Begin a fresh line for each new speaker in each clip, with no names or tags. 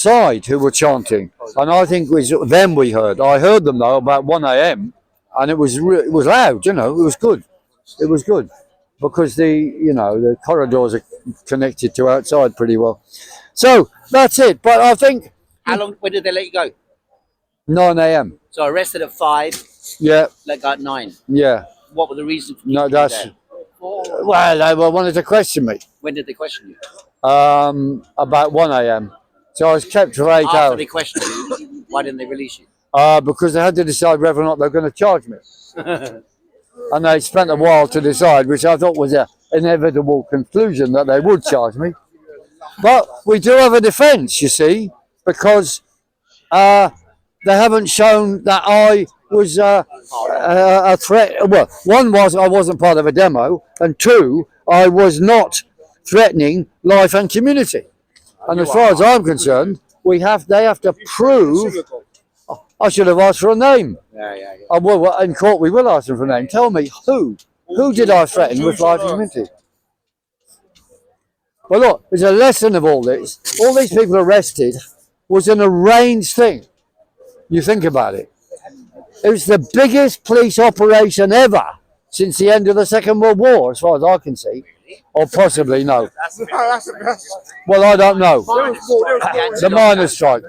outside who were chanting, and I think it was them we heard. I heard them though about 1 a.m. and it was loud. You know, it was good. It was good because the corridors are connected to outside pretty well. So that's it. But I think
How long? When did they let you go?
9 a.m.
So arrested at 5.
Yeah,
Let go at 9.
yeah.
What were the reasons for
No,
keeping you
that's
there?
well. They wanted to question me.
When did they question you?
About 1 a.m. So I was kept for 8
After
hours.
they questioned you, why didn't they release you?
Because they had to decide whether or not they're going to charge me. And they spent a while to decide, which I thought was an inevitable conclusion that they would charge me. But we do have a defence, you see, because they haven't shown that I was a threat. Well, one was I wasn't part of a demo, and two, I was not threatening life and community. And as far as I'm concerned, they have to prove. I should have asked for a name.
Yeah.
Well, in court we will ask them for a name. Tell me who did I threaten with life and community? Well, look, there's a lesson of all this. All these people arrested was an arranged thing. You think about it. It was the biggest police operation ever since the end of the Second World War, as far as I can see. Or possibly, no. Well, I don't know. The miners' strike.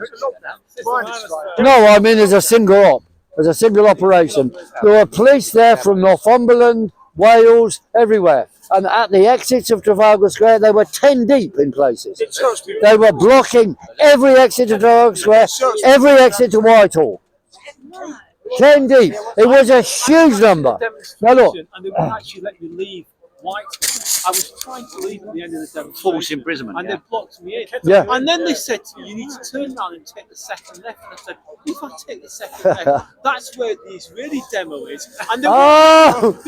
No, I mean, there's a single operation. There were police there from Northumberland, Wales, everywhere. And at the exits of Trafalgar Square, they were 10 deep in places. They were blocking every exit to Trafalgar Square, every exit to Whitehall. 10 deep. It was a huge number. Now look.
And they wouldn't actually let you leave Whitehall. I was trying to leave at the end of the demonstration.
False imprisonment.
And they blocked me in.
Yeah.
And then they said to me, you need to turn around and take the second left. And I said, if I take the second left, that's where the Israeli demo is. And they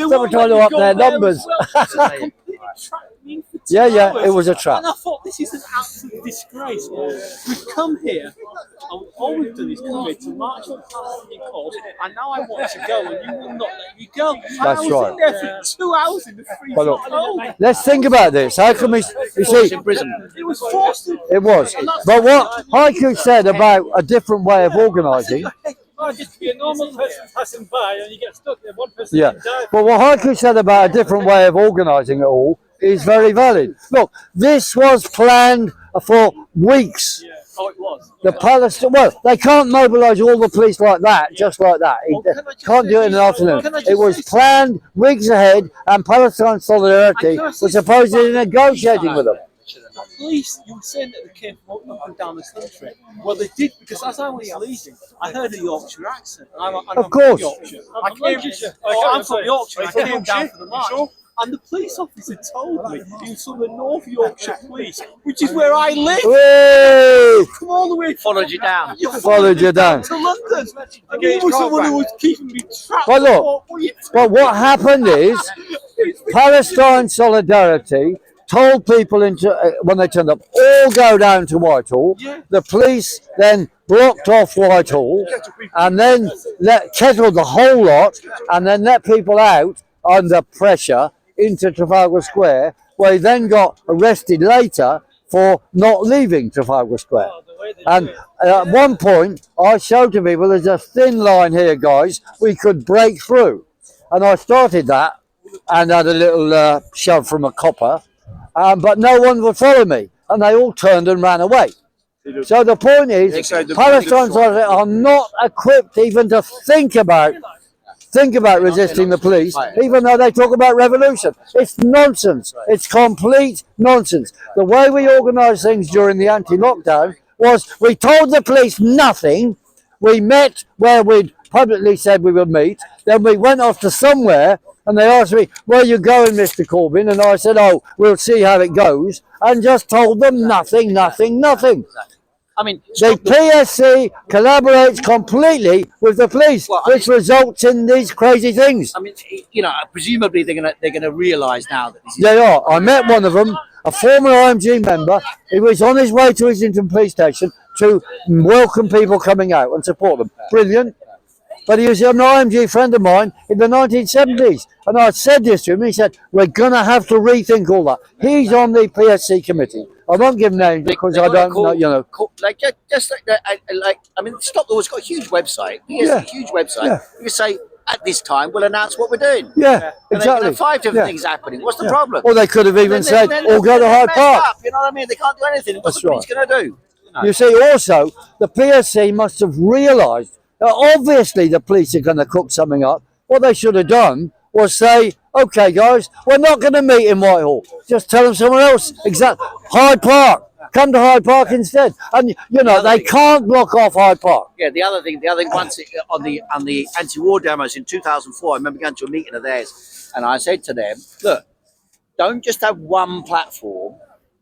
someone trying to up their numbers.
So they completely trapped me in for 2
Yeah,
hours.
it was a trap.
And I thought, this is an absolute disgrace. We've come here, and all we've done is come here to march on the Palestinian cause, and now I want to go, and you will not let me go. And
That's
I was
right.
in there for 2 hours in the freezing
Well, look,
cold.
let's think about this. How can we? You see,
Imprisonment.
It was forced.
it was. But what Haiku said about a different way of organising.
Oh, just be a normal person passing by, and you get stuck there. One person
Yeah.
can die.
But what Haiku said about a different way of organising it all is very valid. Look, this was planned for weeks.
Yeah. Oh, it was.
The Palestine, well, they can't mobilise all the police like that, just like that.
Well,
They
can I just
can't
say
do it in an
this?
afternoon.
Can I just
It was
say
planned weeks ahead, and Palestine Solidarity
And can I say
was supposedly
something?
negotiating with them.
The police, you were saying that they came from up and down the country. Well, they did, because as I was leaving, I heard a Yorkshire accent. And I'm
Of course.
From Yorkshire. I'm from Yorkshire. I came down for the march. And the police officer told me he was from the North Yorkshire Police, which is where I live.
Hey!
Come all the way.
Followed you down.
You
Followed you down.
to London. And he was someone who was keeping me trapped.
Well, look, but what happened is Palestine Solidarity told people when they turned up, all go down to Whitehall.
Yeah.
The police then blocked off Whitehall and then kettled the whole lot and then let people out under pressure into Trafalgar Square, where he then got arrested later for not leaving Trafalgar Square. And at one point, I showed to people, there's a thin line here, guys, we could break through. And I started that and had a little shove from a copper, but no one would follow me. And they all turned and ran away. So the point is, Palestinians are not equipped even to think about resisting the police, even though they talk about revolution. It's nonsense. It's complete nonsense. The way we organised things during the anti-lockdown was we told the police nothing. We met where we'd publicly said we would meet. Then we went off to somewhere and they asked me, where are you going, Mr. Corbyn? And I said, oh, we'll see how it goes. And just told them nothing.
I mean,
The PSC collaborates completely with the police, which results in these crazy things.
I mean, presumably they're gonna realise now that this is.
They are. I met one of them, a former IMG member. He was on his way to Islington police station to welcome people coming out and support them. Brilliant. But he was an IMG friend of mine in the 1970s. And I said this to him. He said, we're going to have to rethink all that. He's on the PSC committee. I won't give names because I don't know, you know.
Like just like I mean, Stop Law's got a huge website. Yes,
Yeah.
a huge website.
Yeah.
You say at this time we'll announce what we're doing.
Yeah,
And
exactly.
5 different
Yeah.
things happening. What's the problem?
Or they could have even said,
then
"Or go to
they're
Hyde
messed
Park."
up, you know what I mean? They can't do anything. What's
That's
the police going to do?
You see, also, the PSC must have realised that obviously the police are going to cook something up. What they should have done was say, okay, guys, we're not going to meet in Whitehall. Just tell them somewhere else. Exactly. Hyde Park. Come to Hyde Park instead. And, you know, they can't block off Hyde Park.
Yeah, the other thing, once on the anti-war demos in 2004, I remember going to a meeting of theirs, and I said to them, look, don't just have one platform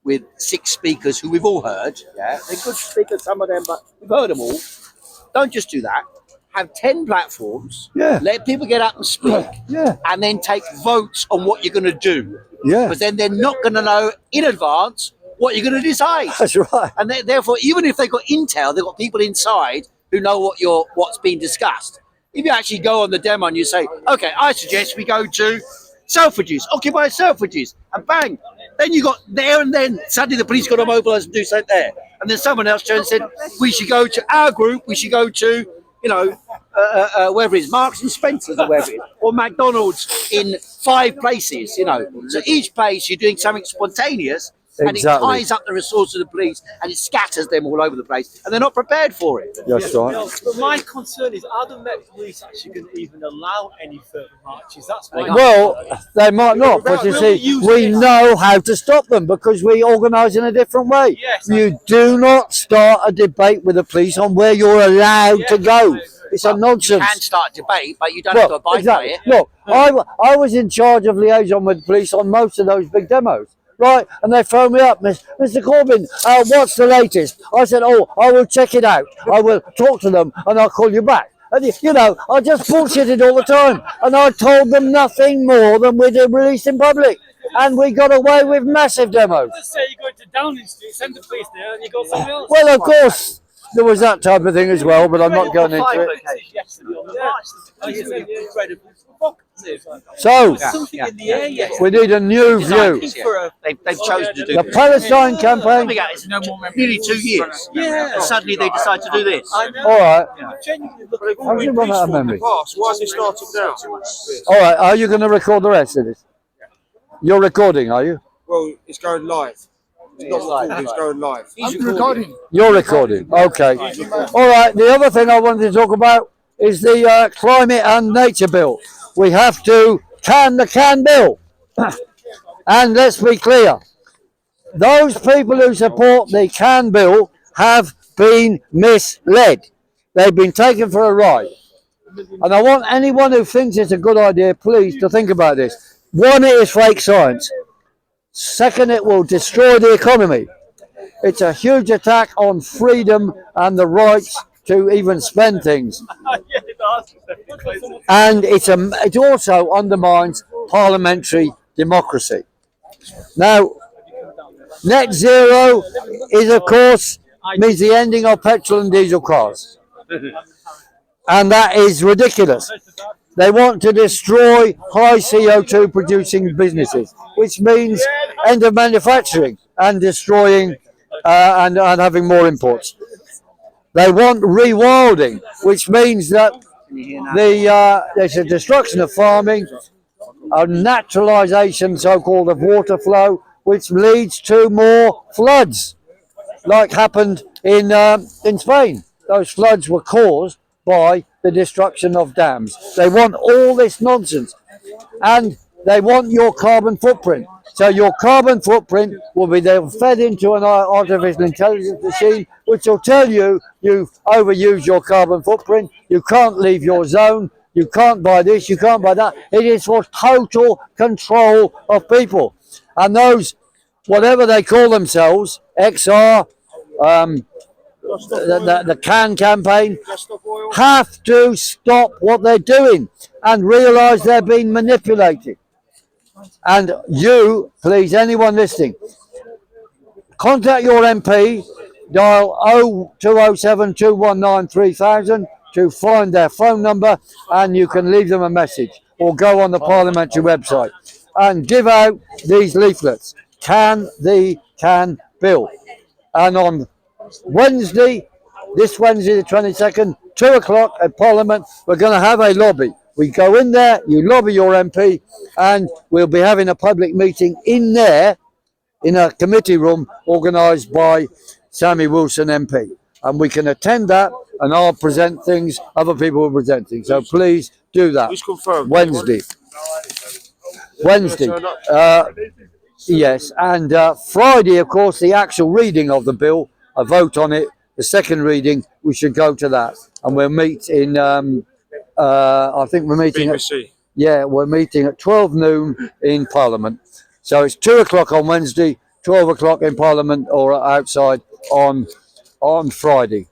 with 6 speakers who we've all heard. Yeah, they're good speakers, some of them, but we've heard them all. Don't just do that. Have 10 platforms.
Yeah.
Let people get up and speak.
Yeah.
And then take votes on what you're going to do.
Yeah.
Because then they're not going to know in advance what you're going to decide.
That's right.
And therefore, even if they've got intel, they've got people inside who know what's being discussed. If you actually go on the demo and you say, okay, I suggest we go to Selfridges, occupy Selfridges, and bang, then you got there and then suddenly the police got to mobilise and do something there. And then someone else turned and said, we should go to our group, we should go to, you know, wherever it is, Marks and Spencer's or wherever it is, or McDonald's in 5 places, you know. So each place you're doing something spontaneous, and
Exactly.
it ties up the resources of the police and it scatters them all over the place, and they're not prepared for it.
That's right.
No, but my concern is, are the Met Police actually going to even allow any further marches? That's my
Well, they might not, but you see, we know how to stop them because we organise in a different way.
Yes,
You do not start a debate with the police on where you're allowed to go. It's a
You
nonsense.
can start a debate, but you don't have to abide by it.
Look, I was in charge of liaison with police on most of those big demos. Right, and they phoned me up, Mr. Corbyn, what's the latest? I said, oh, I will check it out. I will talk to them and I'll call you back. And, you know, I just bullshitted all the time. And I told them nothing more than we'd released in public. And we got away with massive demos.
Let's say you go to Downing Street, send the police there, and you go somewhere else.
Well, of course, there was that type of thing as well, but I'm not going into it.
Yesterday on the march, it's incredible.
So,
Something in the air yesterday.
we need a new view.
They've chosen to do
The
this.
Palestine campaign.
It's nearly 2 years.
Yeah.
And suddenly they decide to do this.
I know.
All right.
Genuinely looking
How do you run out of memory?
Why is it starting now?
All right. Are you going to record the rest of this? You're recording, are you?
Well, it's going live. It's not recording, it's going live.
He's recording.
You're recording. Okay. All right. The other thing I wanted to talk about is the climate and nature bill. We have to can the can bill. And let's be clear. Those people who support the can bill have been misled. They've been taken for a ride. And I want anyone who thinks it's a good idea, please, to think about this. One, it is fake science. Second, it will destroy the economy. It's a huge attack on freedom and the rights to even spend things. And it also undermines parliamentary democracy. Now, net zero is, of course, means the ending of petrol and diesel cars. And that is ridiculous. They want to destroy high CO2 producing businesses, which means end of manufacturing and destroying and having more imports. They want rewilding, which means that there's a destruction of farming, a naturalisation, so-called, of water flow, which leads to more floods, like happened in Spain. Those floods were caused by the destruction of dams. They want all this nonsense, and they want your carbon footprint. So your carbon footprint will be then fed into an artificial intelligence machine, which will tell you you've overused your carbon footprint, you can't leave your zone, you can't buy this, you can't buy that. It is for total control of people. And those, whatever they call themselves, XR, the CAN campaign, have to stop what they're doing and realise they're being manipulated. And you, please, anyone listening, contact your MP, dial 0207 219 3000 to find their phone number, and you can leave them a message or go on the parliamentary website and give out these leaflets. Can the can bill. And on Wednesday, this Wednesday the 22nd, 2 o'clock at Parliament, we're going to have a lobby. We go in there, you lobby your MP, and we'll be having a public meeting in there, in a committee room organised by Sammy Wilson MP. And we can attend that, and I'll present things, other people will present things. So please do that.
Who's confirmed?
Wednesday. Yes, and Friday, of course, the actual reading of the bill, a vote on it, the second reading, we should go to that. And we'll meet in, I think we're meeting we're meeting at 12 noon in Parliament. So it's 2 o'clock on Wednesday, 12 o'clock in Parliament or outside on Friday.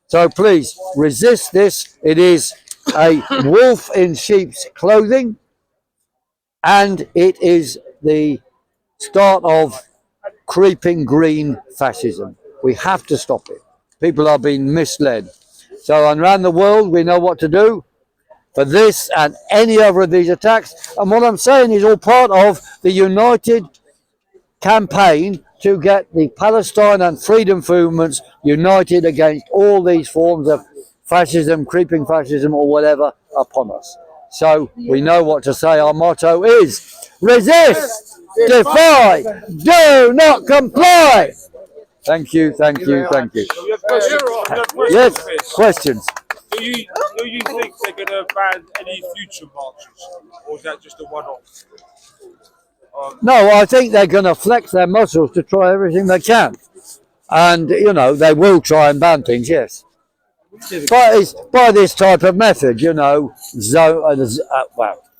So please resist this. It is a wolf in sheep's clothing, and it is the start of creeping green fascism. We have to stop it. People are being misled. So around the world, we know what to do for this and any other of these attacks. And what I'm saying is all part of the united campaign to get the Palestine and freedom movements united against all these forms of fascism, creeping fascism, or whatever upon us. So we know what to say. Our motto is resist, defy, do not comply. Thank you, thank you, thank you. Yes, questions.
Do you think they're going to ban any future marches, or is that just a one-off?
No, I think they're going to flex their muscles to try everything they can. And, you know, they will try and ban things, yes. But it's by this type of method, you know,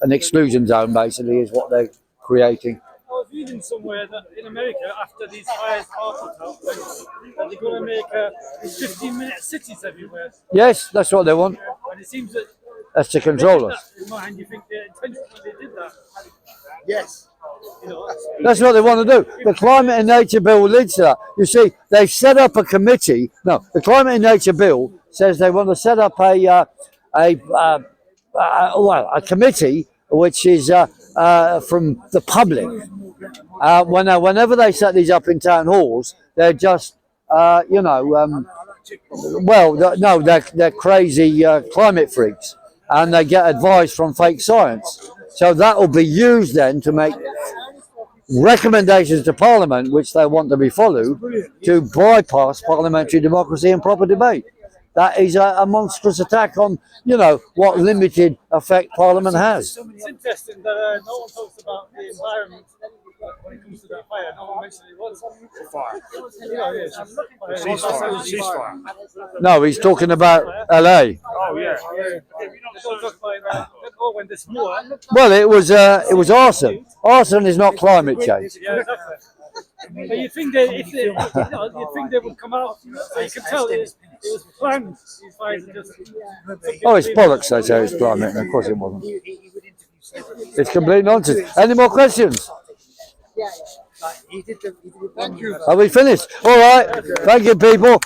an exclusion zone basically is what they're creating.
I was reading somewhere that in America, after these fires started out, that they're going to make these 15-minute cities everywhere.
Yes, that's what they want.
And it seems that
That's to control us.
in mind, you think they intentionally did that?
Yes.
You know,
That's what they want to do. The Climate and Nature Bill leads to that. You see, they've set up a committee. No, the Climate and Nature Bill says they want to set up a committee which is from the public. Whenever they set these up in town halls, they're just, they're crazy climate freaks, and they get advice from fake science. So that will be used then to make recommendations to Parliament, which they want to be followed, to bypass parliamentary democracy and proper debate. That is a monstrous attack on, what limited effect Parliament has.
it's interesting that no one talks about the environment when it comes to that fire. No one mentioned it once.
Fire.
Ceasefire.
No, he's talking about LA.
Oh, yeah.
They don't talk about when there's more.
Well, it was arson. Arson is not climate change.
Yeah, exactly. But you think they would come out, so you can tell it was planned. These fires are just.
Oh, it's bollocks, they say it's climate, and of course it wasn't. It's complete nonsense. Any more questions?
Thank you.
Are we finished? All right. Thank you, people.